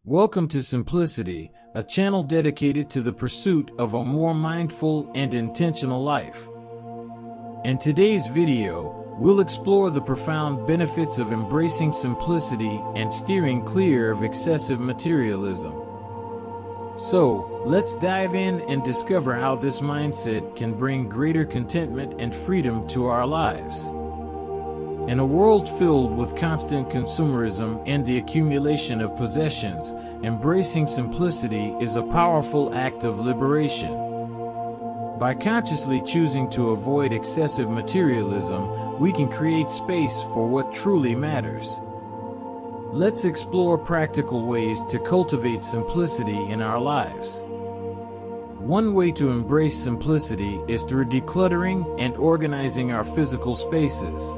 Welcome to Simplicity, a channel dedicated to the pursuit of a more mindful and intentional life. In today's video, we'll explore the profound benefits of embracing simplicity and steering clear of excessive materialism. So, let's dive in and discover how this mindset can bring greater contentment and freedom to our lives. In a world filled with constant consumerism and the accumulation of possessions, embracing simplicity is a powerful act of liberation. By consciously choosing to avoid excessive materialism, we can create space for what truly matters. Let's explore practical ways to cultivate simplicity in our lives. One way to embrace simplicity is through decluttering and organizing our physical spaces.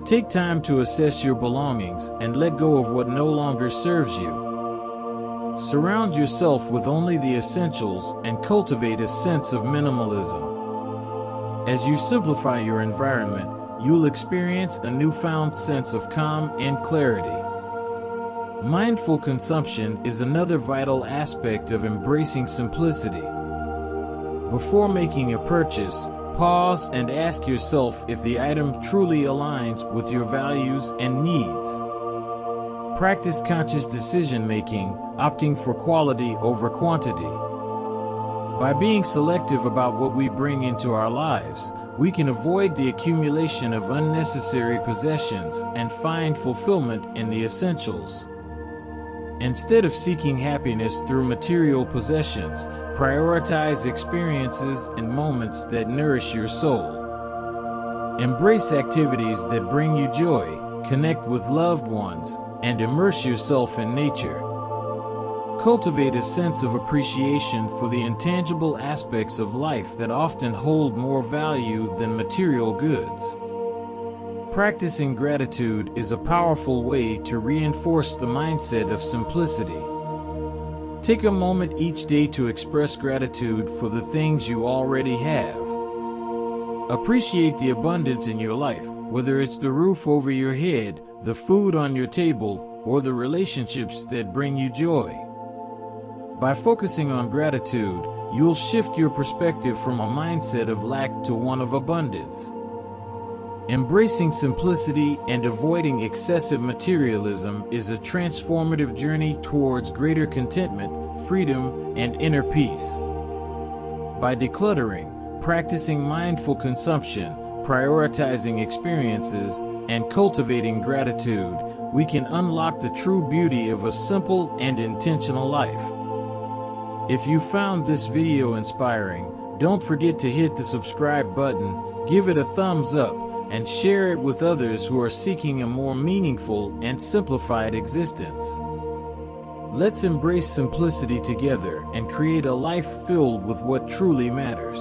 Take time to assess your belongings and let go of what no longer serves you. Surround yourself with only the essentials and cultivate a sense of minimalism. As you simplify your environment, you'll experience a newfound sense of calm and clarity. Mindful consumption is another vital aspect of embracing simplicity. Before making a purchase, pause and ask yourself if the item truly aligns with your values and needs. Practice conscious decision-making, opting for quality over quantity. By being selective about what we bring into our lives, we can avoid the accumulation of unnecessary possessions and find fulfillment in the essentials. Instead of seeking happiness through material possessions, prioritize experiences and moments that nourish your soul. Embrace activities that bring you joy, connect with loved ones, and immerse yourself in nature. Cultivate a sense of appreciation for the intangible aspects of life that often hold more value than material goods. Practicing gratitude is a powerful way to reinforce the mindset of simplicity. Take a moment each day to express gratitude for the things you already have. Appreciate the abundance in your life, whether it's the roof over your head, the food on your table, or the relationships that bring you joy. By focusing on gratitude, you'll shift your perspective from a mindset of lack to one of abundance. Embracing simplicity and avoiding excessive materialism is a transformative journey towards greater contentment, freedom, and inner peace. By decluttering, practicing mindful consumption, prioritizing experiences, and cultivating gratitude, we can unlock the true beauty of a simple and intentional life. If you found this video inspiring, don't forget to hit the subscribe button, give it a thumbs up, and share it with others who are seeking a more meaningful and simplified existence. Let's embrace simplicity together and create a life filled with what truly matters.